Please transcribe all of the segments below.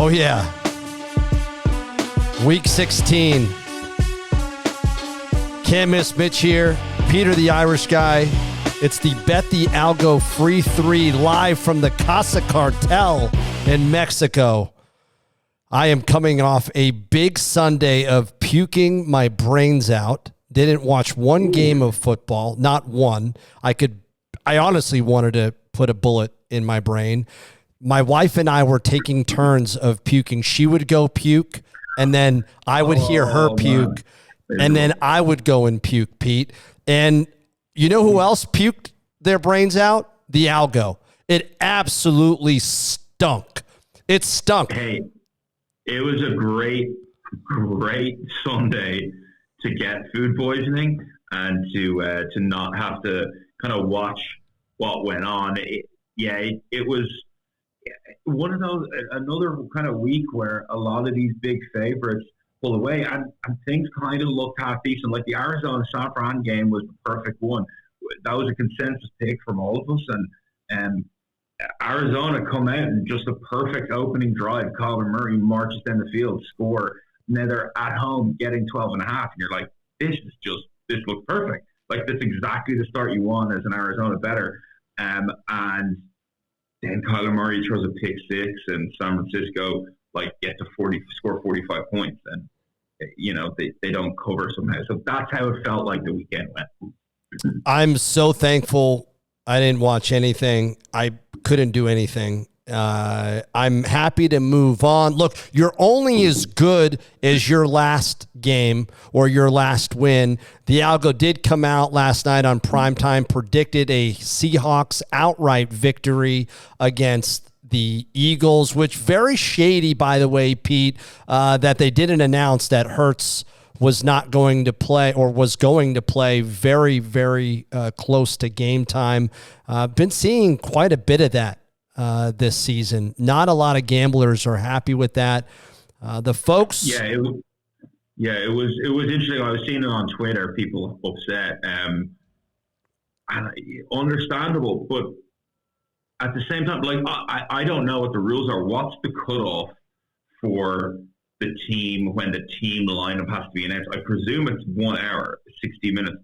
Oh, yeah. Week 16. Can't miss Mitch here. Peter the Irish guy. It's the Bet the Algo Free 3 live from the Casa Cartel in Mexico. I am coming off a big Sunday of puking my brains out. Didn't watch one game of football, not one. I honestly wanted to put a bullet in my brain. My wife and I were taking turns of puking. She would go puke, and then I would hear her puke, and then I would go and puke, Pete. And you know who else puked their brains out? The Algo. It absolutely stunk. It stunk. Hey, it was a great Sunday to get food poisoning and to not have to kind of watch what went on. It was one of those, another kind of week where a lot of these big favorites pull away and things kind of looked half decent. Like the Arizona-San Fran game was the perfect one. That was a consensus pick from all of us. And Arizona come out and just a perfect opening drive. Kyler Murray marches down the field, score. Now they're at home getting 12.5. And you're like, this looks perfect. Like, that's exactly the start you want as an Arizona bettor. And then Kyler Murray throws a pick six, and San Francisco get to score 45 points, and they don't cover somehow. So that's how it felt like the weekend went. I'm so thankful I didn't watch anything. I couldn't do anything. I'm happy to move on. Look, you're only as good as your last game or your last win. The Algo did come out last night on primetime, predicted a Seahawks outright victory against the Eagles, which very shady, by the way, Pete, that they didn't announce that Hurts was not going to play or was going to play very, very close to game time. Been seeing quite a bit of that this season. Not a lot of gamblers are happy with that. The folks. It was interesting. I was seeing it on Twitter. People upset. Understandable, but at the same time, I don't know what the rules are. What's the cutoff for the team when the team lineup has to be announced? I presume it's 1 hour, 60 minutes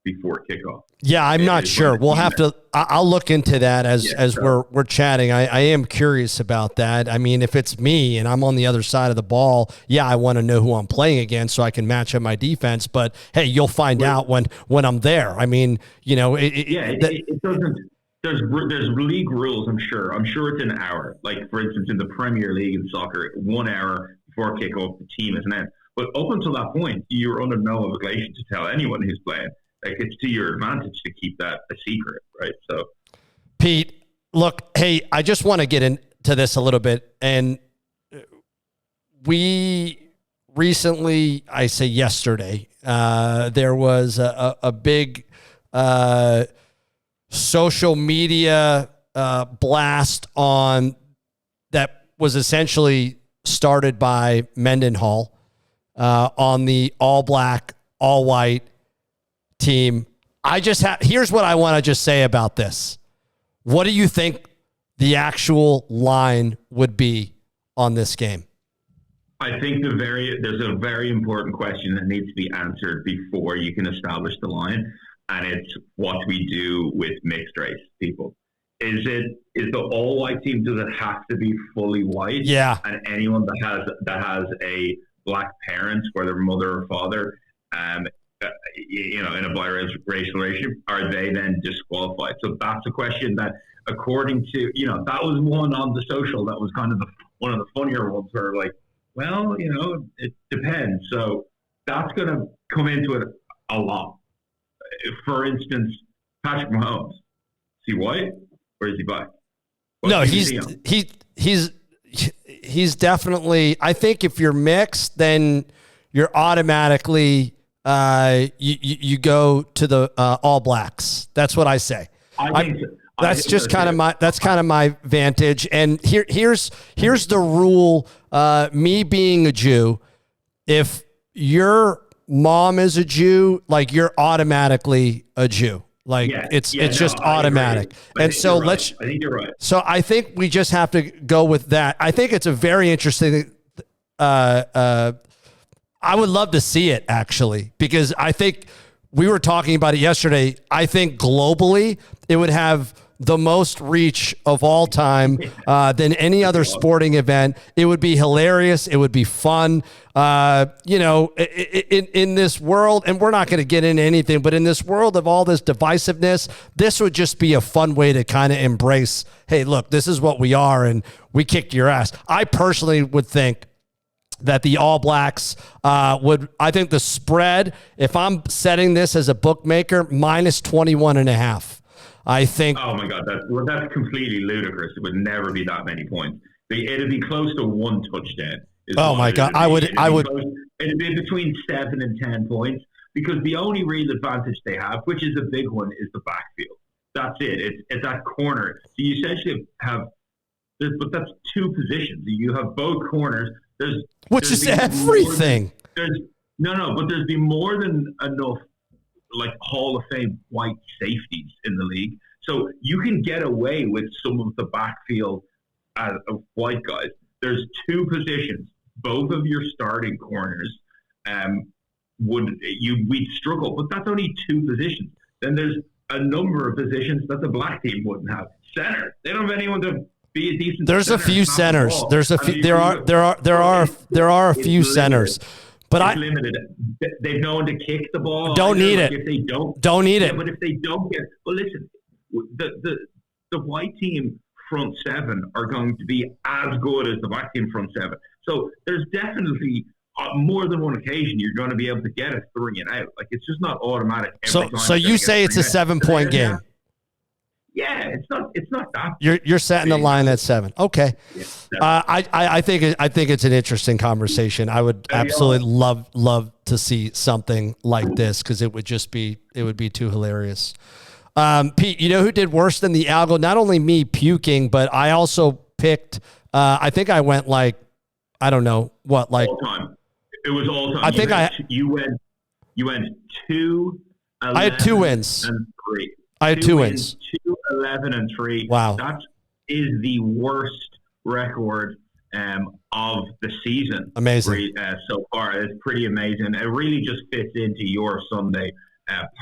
before kickoff. Yeah, I'm not sure. We'll have to. I'll look into that as we're chatting. I am curious about that. I mean, if it's me and I'm on the other side of the ball, I want to know who I'm playing against so I can match up my defense. But hey, you'll find out when I'm there. I mean, it doesn't. There's league rules. I'm sure it's an hour. Like, for instance, in the Premier League in soccer, 1 hour before kickoff, the team is announced. But up until that point, you're under no obligation to tell anyone who's playing. Like, it's to your advantage to keep that a secret, right? So, Pete, look, hey, I just want to get into this a little bit. And we recently, I say yesterday, there was a big social media blast on that was essentially started by Mendenhall on the all-black, all-white team. Here's what I want to just say about this. What do you think the actual line would be on this game? I think there's a very important question that needs to be answered before you can establish the line, and it's what we do with mixed race people. Is the all white team, does it have to be fully white? Yeah. And anyone that has a black parent, whether mother or father, in a biracial relationship, are they then disqualified? So that's a question that, according to, that was one on the social that was kind of one of the funnier ones where it depends. So that's going to come into it a lot. For instance, Patrick Mahomes, is he white or is he black? No, he's definitely. I think if you're mixed, then you're automatically you go to the all blacks. That's what I say. I think so. That's just kind of my vantage. And here's the rule. Me being a Jew, if your mom is a Jew, like, you're automatically a Jew. Like it's just automatic. And so I think you're right. So I think we just have to go with that. I think it's a very interesting. I would love to see it actually, because I think we were talking about it yesterday. I think globally it would have the most reach of all time than any other sporting event. It would be hilarious. It would be fun. In this world, and we're not going to get into anything, but in this world of all this divisiveness, this would just be a fun way to kind of embrace, hey, look, this is what we are, and we kicked your ass. I personally would think that the All Blacks I think the spread, if I'm setting this as a bookmaker, minus 21.5. I think. Oh my God, that's completely ludicrous. It would never be that many points. It'd be close to one touchdown. Oh my God, I would. It'd be between 7 and 10 points, because the only real advantage they have, which is a big one, is the backfield. That's it. It's that corner. So you essentially have, but that's two positions. You have both corners. Which is everything. But there's been more than enough like Hall of Fame white safeties in the league. So you can get away with some of the backfield of white guys. There's two positions. Both of your starting corners we'd struggle, but that's only two positions. Then there's a number of positions that the black team wouldn't have. Center. They don't have anyone to be a decent. There's a few centers. There are a few centers. But it's limited. They've known to kick the ball. Don't need it. If they don't need it. But if they don't get, well, listen, the white team front seven are going to be as good as the black team front seven. So there's definitely more than one occasion you're going to be able to get a 3 and out. Like, it's just not automatic. So you say it's a 7-point game. Yeah, it's not that. You're setting the line at 7. Okay. Yeah, I think it's an interesting conversation. I would absolutely love to see something like this, because it would be too hilarious. Pete, you know who did worse than the algo? Not only me puking, but I also picked. I think I went all time. It was all time. You went 2. I had 2 wins and 3. I had 2 wins. 2, 11, and 3. Wow. That is the worst record of the season. Amazing. So far. It's pretty amazing. It really just fits into your Sunday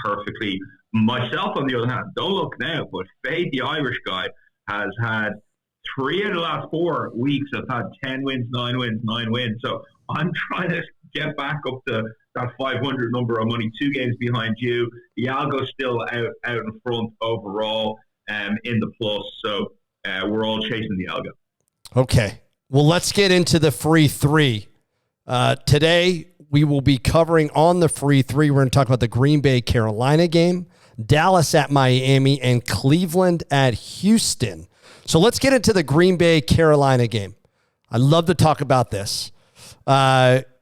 perfectly. Myself, on the other hand, don't look now, but Fade, the Irish guy, has had 3 of the last 4 weeks. I've had 10 wins, 9 wins, 9 wins. So I'm trying to get back up to that 500 number. I'm only 2 games behind you. The algo's still out in front overall in the plus. So we're all chasing the algo. Okay. Well, let's get into the free 3. Today, we will be covering on the free 3. We're going to talk about the Green Bay, Carolina game, Dallas at Miami, and Cleveland at Houston. So let's get into the Green Bay, Carolina game. I love to talk about this.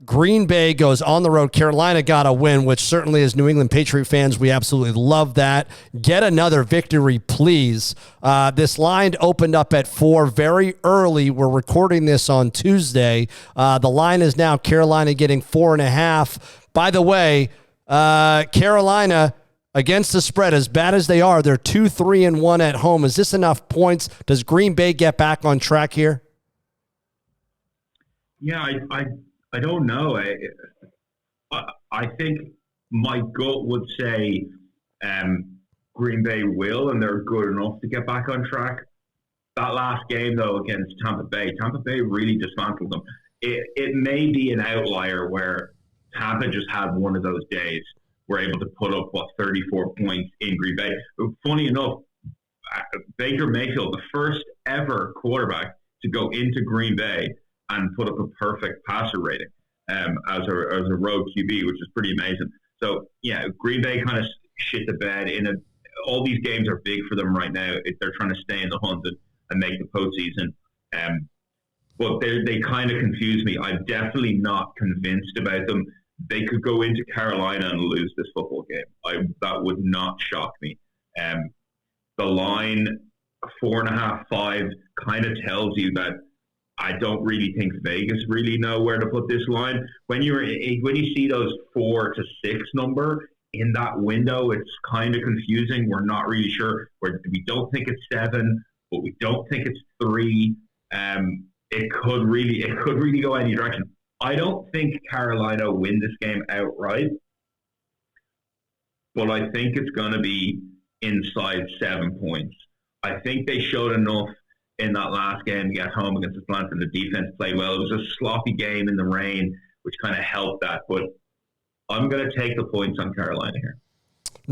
Green Bay goes on the road. Carolina got a win, which certainly as New England Patriot fans, we absolutely love that. Get another victory, please. This line opened up at 4 very early. We're recording this on Tuesday. The line is now Carolina getting 4.5. By the way, Carolina against the spread, as bad as they are, they're 2-3-1 at home. Is this enough points? Does Green Bay get back on track here? Yeah, I don't know. I think my gut would say Green Bay will, and they're good enough to get back on track. That last game, though, against Tampa Bay really dismantled them. It may be an outlier where Tampa just had one of those days. We're able to put up, 34 points in Green Bay. Funny enough, Baker Mayfield, the first ever quarterback to go into Green Bay and put up a perfect passer rating as a road QB, which is pretty amazing. So, yeah, Green Bay kind of shit the bed. All these games are big for them right now. They're trying to stay in the hunt and make the postseason. But they kind of confuse me. I'm definitely not convinced about them. They could go into Carolina and lose this football game. That would not shock me. The line, 4.5, 5, kind of tells you that I don't really think Vegas really know where to put this line. When you see those 4 to 6 number, in that window, it's kind of confusing. We're not really sure. We don't think it's 7, but we don't think it's 3. It could really go any direction. I don't think Carolina win this game outright, but I think it's going to be inside 7 points. I think they showed enough in that last game to get home against Atlanta, and the defense played well. It was a sloppy game in the rain, which kind of helped that. But I'm going to take the points on Carolina here.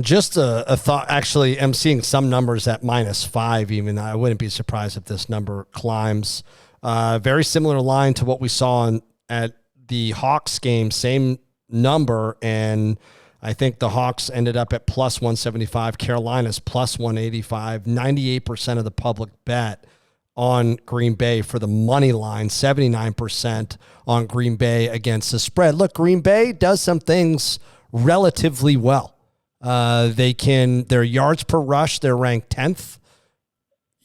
Just a thought. Actually, I'm seeing some numbers at -5 even. I wouldn't be surprised if this number climbs. Very similar line to what we saw at the Hawks game, same number, and I think the Hawks ended up at +175. Carolina's +185. 98% of the public bet on Green Bay for the money line, 79% on Green Bay against the spread. Look, Green Bay does some things relatively well. Their yards per rush, they're ranked 10th.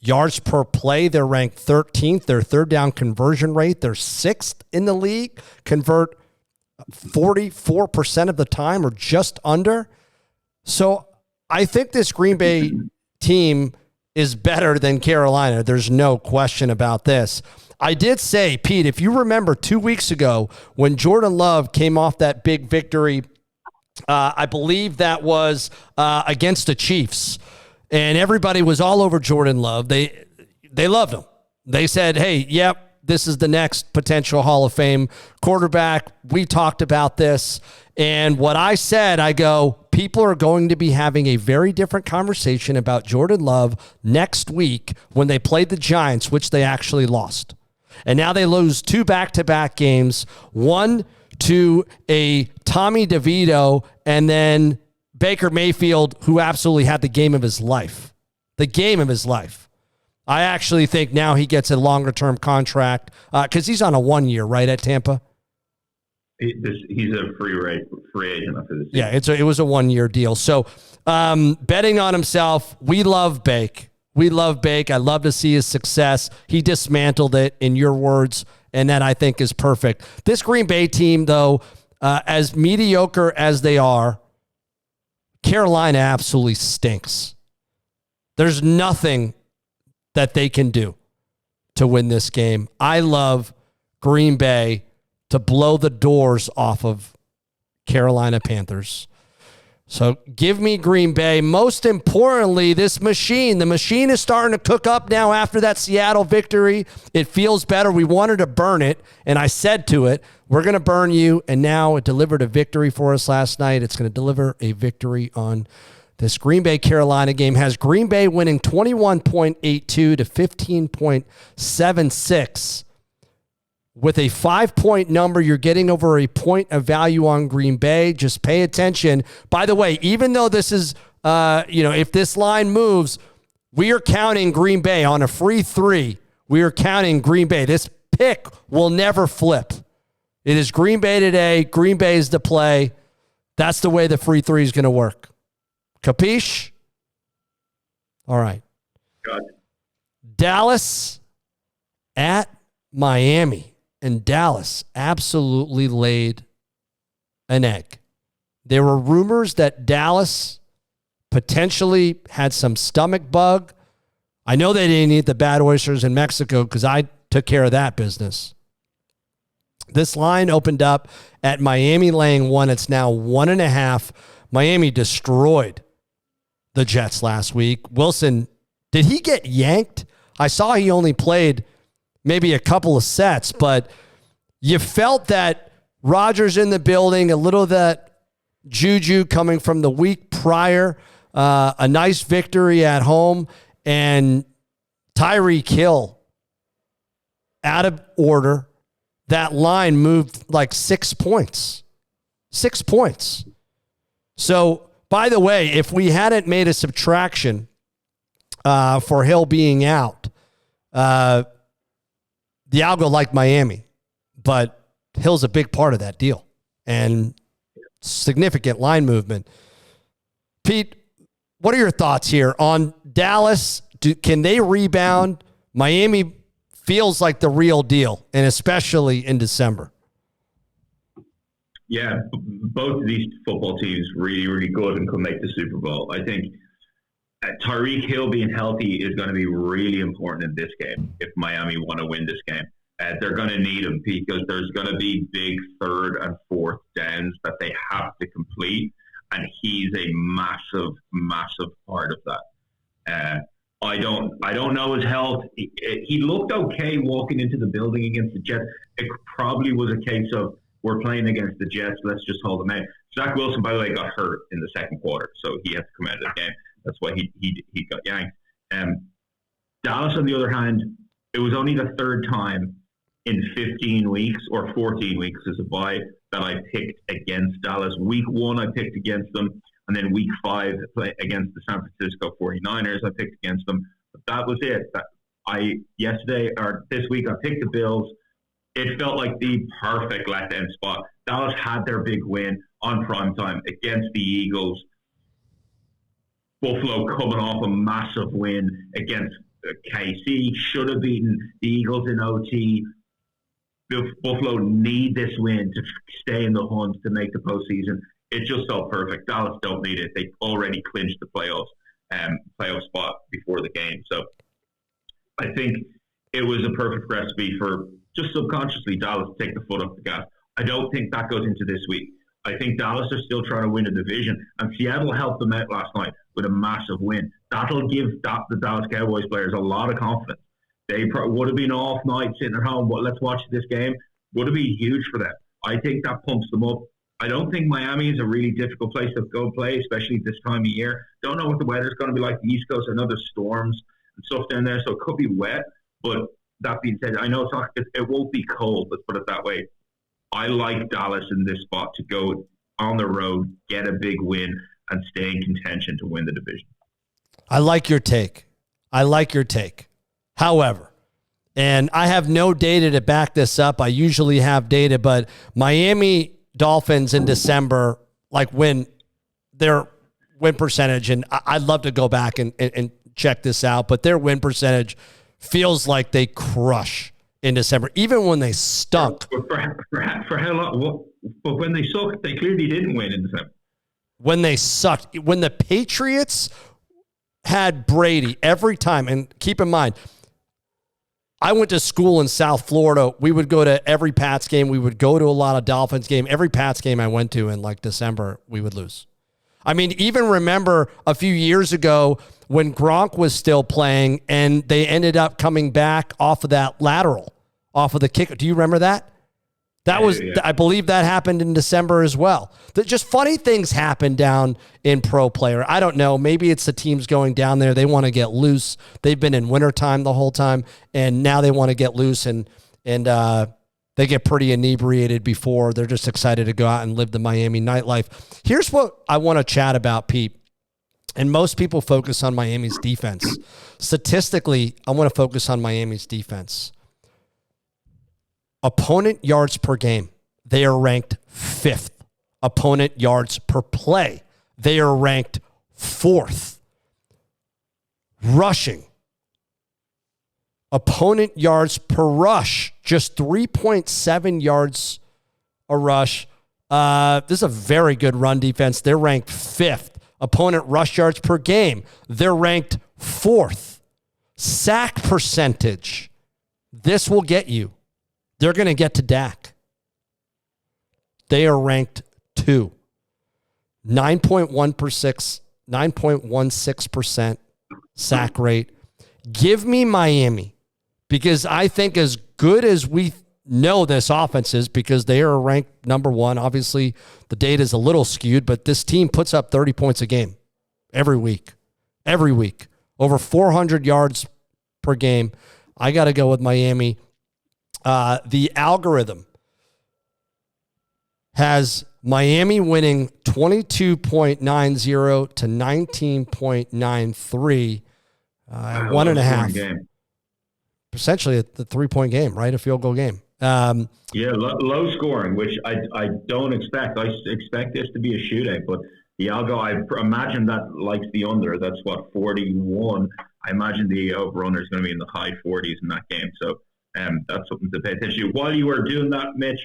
Yards per play, they're ranked 13th. Their third down conversion rate, they're 6th in the league. Convert 44% of the time or just under. So I think this Green Bay team is better than Carolina. There's no question about this. I did say, Pete, if you remember 2 weeks ago when Jordan Love came off that big victory, I believe that was against the Chiefs, and everybody was all over Jordan Love. They loved him. They said, hey, yep, this is the next potential Hall of Fame quarterback. We talked about this. And what I said, I go, people are going to be having a very different conversation about Jordan Love next week when they played the Giants, which they actually lost. And now they lose 2 back-to-back games, one to a Tommy DeVito and then Baker Mayfield, who absolutely had the game of his life. The game of his life. I actually think now he gets a longer-term contract because he's on a 1 year, right, at Tampa? He's a free agent after this. Yeah, it was a 1 year deal. So betting on himself, we love Bake. We love Bake. I love to see his success. He dismantled it, in your words, and that I think is perfect. This Green Bay team, though, as mediocre as they are, Carolina absolutely stinks. There's nothing that they can do to win this game. I love Green Bay to blow the doors off of Carolina Panthers. So give me Green Bay. Most importantly, the machine is starting to cook up now after that Seattle victory. It feels better. We wanted to burn it, and I said to it, we're going to burn you, and now it delivered a victory for us last night. It's going to deliver a victory on this Green Bay-Carolina game. Has Green Bay winning 21.82 to 15.76. With a 5-point number, you're getting over a point of value on Green Bay. Just pay attention. By the way, even though this is, if this line moves, we are counting Green Bay on a free 3. We are counting Green Bay. This pick will never flip. It is Green Bay today. Green Bay is the play. That's the way the free 3 is going to work. Capiche? All right. Got it. Dallas at Miami. And Dallas absolutely laid an egg. There were rumors that Dallas potentially had some stomach bug. I know they didn't eat the bad oysters in Mexico because I took care of that business. This line opened up at Miami laying 1. It's now 1.5. Miami destroyed the Jets last week. Wilson, did he get yanked? I saw he only played maybe a couple of sets, but you felt that Rodgers in the building, a little of that juju coming from the week prior, a nice victory at home, and Tyreek Hill out of order. That line moved like 6 points. 6 points. So, by the way, if we hadn't made a subtraction for Hill being out, the algo like Miami, but Hill's a big part of that deal and significant line movement. Pete, what are your thoughts here on Dallas? Can they rebound? Miami feels like the real deal, and especially in December. Yeah, both of these football teams really, really good and could make the Super Bowl. I think Tyreek Hill being healthy is going to be really important in this game if Miami want to win this game. They're going to need him because there's going to be big third and fourth downs that they have to complete, and he's a massive, massive part of that. I don't know his health. He looked okay walking into the building against the Jets. It probably was a case of, we're playing against the Jets, let's just hold them out. Zach Wilson, by the way, got hurt in the second quarter, so he had to come out of the game. That's why he got yanked. Dallas, on the other hand, it was only the third time in 15 weeks or 14 weeks as a bye that I picked against Dallas. Week 1, I picked against them. And then week 5 against the San Francisco 49ers, I picked against them. But that was it. This week, I picked the Bills. It felt like the perfect letdown spot. Dallas had their big win on primetime against the Eagles. Buffalo coming off a massive win against KC. Should have beaten the Eagles in OT. Buffalo need this win to stay in the hunt to make the postseason. It just felt perfect. Dallas don't need it. They already clinched the playoff spot before the game. So I think it was a perfect recipe for just subconsciously Dallas to take the foot off the gas. I don't think that goes into this week. I think Dallas are still trying to win a division, and Seattle helped them out last night with a massive win. That'll give the Dallas Cowboys players a lot of confidence. They would have been off night sitting at home, but let's watch this game. Would have been huge for them. I think that pumps them up. I don't think Miami is a really difficult place to go play, especially this time of year. Don't know what the weather's going to be like. The East Coast, I know there's storms and stuff down there, so it could be wet. But that being said, I know it won't be cold, let's put it that way. I like Dallas in this spot to go on the road, get a big win, and stay in contention to win the division. I like your take. However, and I have no data to back this up. I usually have data, but Miami Dolphins in December, like when their win percentage, and I'd love to go back and check this out, but their win percentage feels like they crush in December, even when they stunk. For how long? But when they sucked, they clearly didn't win in December. When they sucked, when the Patriots had Brady every time, and keep in mind, I went to school in South Florida. We would go to every Pats game. We would go to a lot of Dolphins game. Every Pats game I went to in like December, we would lose. I mean, even remember a few years ago when Gronk was still playing and they ended up coming back off of that lateral, off of the kicker. Do you remember that? I believe that happened in December as well. Just funny things happen down in pro player. I don't know. Maybe it's the teams going down there. They want to get loose. They've been in wintertime the whole time, and now they want to get loose, and they get pretty inebriated before. They're just excited to go out and live the Miami nightlife. Here's what I want to chat about, Pete. And most people focus on Miami's defense. Statistically, I want to focus on Miami's defense. Opponent yards per game, they are ranked 5th. Opponent yards per play, they are ranked 4th. Rushing, opponent yards per rush, just 3.7 yards a rush. This is a very good run defense. They're ranked 5th. Opponent rush yards per game, they're ranked 4th. Sack percentage, this will get you. They're going to get to Dak. They are ranked 2. 9.16% sack rate. Give me Miami, because I think as good as we know this offense is, because they are ranked number 1. Obviously, the data is a little skewed, but this team puts up 30 points a game every week. Every week. Over 400 yards per game. I got to go with Miami. The algorithm has Miami winning 22.90 to 19.93. 1.5. Game. Essentially the 3-point game, right? A field goal game. Low scoring, which I don't expect. I expect this to be a shootout, but the algo, I imagine that likes the under. That's what, 41. I imagine the over-under is going to be in the high 40s in that game. So that's something to pay attention to. While you were doing that, Mitch,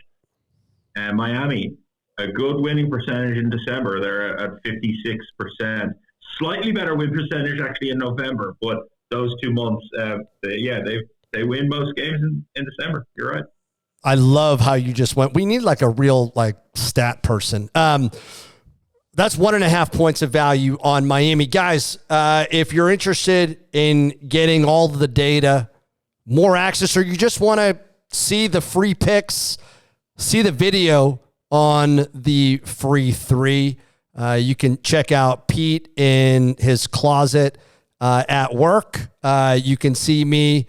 Miami, a good winning percentage in December. They're at 56%. Slightly better win percentage actually in November, but those 2 months, they win most games in December. You're right. I love how you just went. We need like a real like stat person. That's 1.5 points of value on Miami. Guys, if you're interested in getting all the data, more access, or you just want to see the free picks, see the video on the free 3, you can check out Pete in his closet at work. You can see me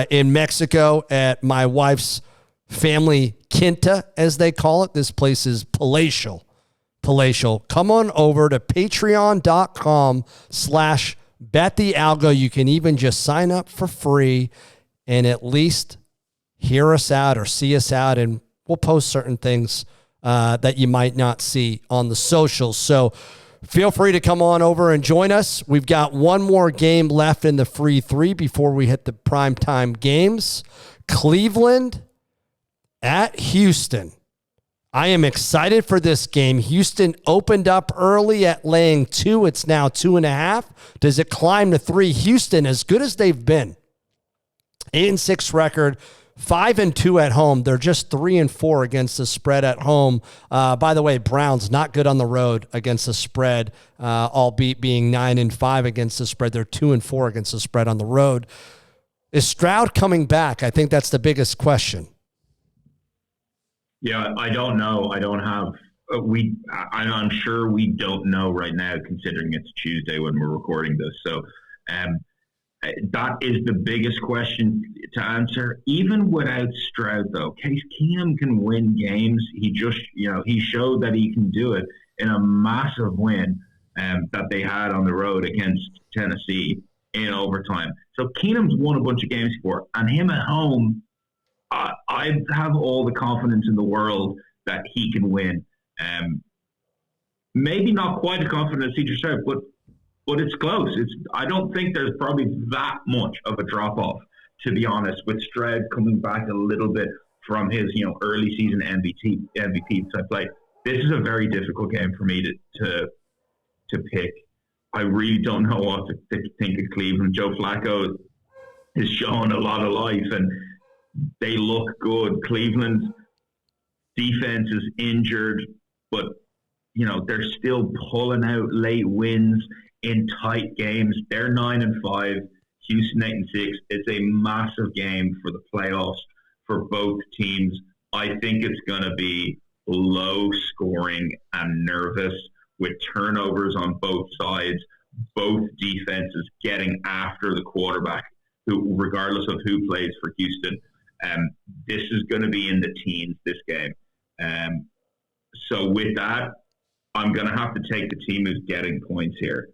in Mexico at my wife's family quinta, as they call it. This place is palatial. Come on over to patreon.com/betthealgo. You can even just sign up for free and at least hear us out or see us out, and we'll post certain things that you might not see on the socials. So feel free to come on over and join us. We've got one more game left in the free 3 before we hit the primetime games. Cleveland at Houston. I am excited for this game. Houston opened up early at laying 2. It's now 2.5. Does it climb to 3? Houston, as good as they've been, 8-6 record, 5-2 at home. They're just 3-4 against the spread at home. By the way, Browns not good on the road against the spread, albeit being 9-5 against the spread. They're 2-4 against the spread on the road. Is Stroud coming back? I think that's the biggest question. Yeah, I don't know. I don't have. I'm sure we don't know right now, considering it's Tuesday when we're recording this. So, that is the biggest question to answer. Even without Stroud, though, Case Keenum can win games. He showed that he can do it in a massive win that they had on the road against Tennessee in overtime. So Keenum's won a bunch of games before, and him at home, I have all the confidence in the world that he can win. Maybe not quite the confidence he just said, but it's close. I don't think there's probably that much of a drop-off, to be honest, with Stroud coming back a little bit from his early season MVP type play. This is a very difficult game for me to pick. I really don't know what to think of Cleveland. Joe Flacco is showing a lot of life, and they look good. Cleveland's defense is injured, but they're still pulling out late wins in tight games. They're 9-5. Houston 8-6. It's a massive game for the playoffs for both teams. I think it's going to be low scoring and nervous with turnovers on both sides. Both defenses getting after the quarterback, who, regardless of who plays for Houston. This is going to be in the teens, this game. So with that, I'm going to have to take the team who's getting points here.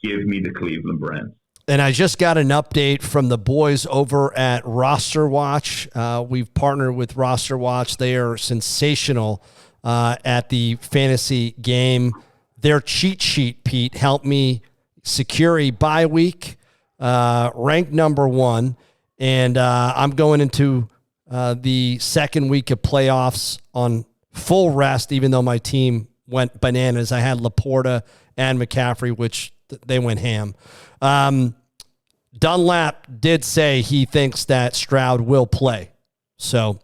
Give me the Cleveland Browns. And I just got an update from the boys over at RosterWatch. We've partnered with RosterWatch. They are sensational at the fantasy game. Their cheat sheet, Pete, helped me secure a bye week, ranked number 1. And I'm going into the second week of playoffs on full rest, even though my team went bananas. I had Laporta and McCaffrey, which they went ham. Dunlap did say he thinks that Stroud will play. So,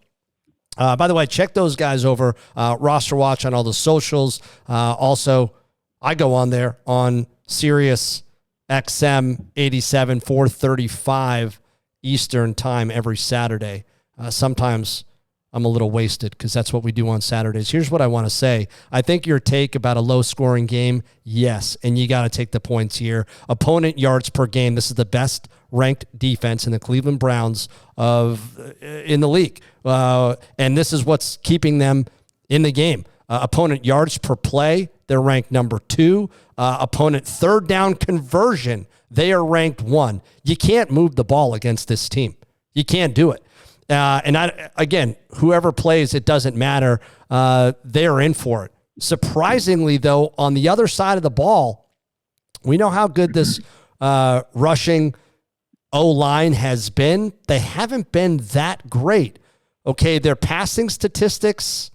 by the way, check those guys over, RosterWatch on all the socials. Also, I go on there on Sirius XM 87, 435 Eastern time every Saturday. Sometimes I'm a little wasted because that's what we do on Saturdays. Here's what I want to say. I think your take about a low-scoring game, yes, and you got to take the points here. Opponent yards per game, this is the best-ranked defense in the Cleveland Browns in the league. And this is what's keeping them in the game. Opponent yards per play, they're ranked number 2. Opponent third down conversion, they are ranked 1. You can't move the ball against this team. You can't do it. Again, whoever plays, it doesn't matter. They're in for it. Surprisingly, though, on the other side of the ball, we know how good this rushing O-line has been. They haven't been that great. Okay, their passing statistics,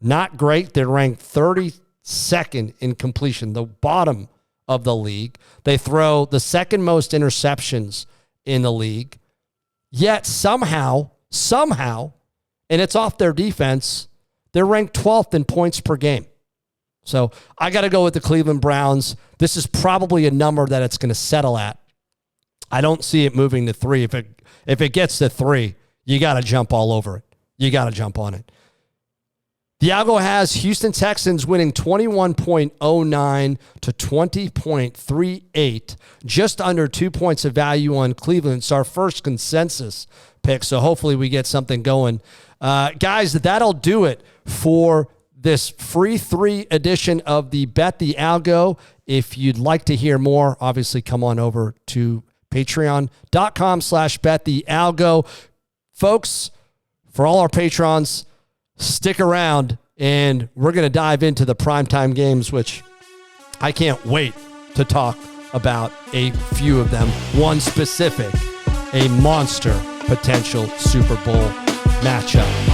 Not great. They're ranked 32nd in completion, the bottom of the league. They throw the second most interceptions in the league. Yet somehow, and it's off their defense, they're ranked 12th in points per game. So I got to go with the Cleveland Browns. This is probably a number that it's going to settle at. I don't see it moving to 3. If it gets to 3, you got to jump all over it. You got to jump on it. The algo has Houston Texans winning 21.09 to 20.38, just under 2 points of value on Cleveland. It's our first consensus pick, so hopefully we get something going. Guys, that'll do it for this free 3 edition of the Bet the Algo. If you'd like to hear more, obviously come on over to patreon.com/betthealgo. Folks, for all our patrons, stick around, and we're going to dive into the primetime games, which I can't wait to talk about a few of them. One specific, a monster potential Super Bowl matchup.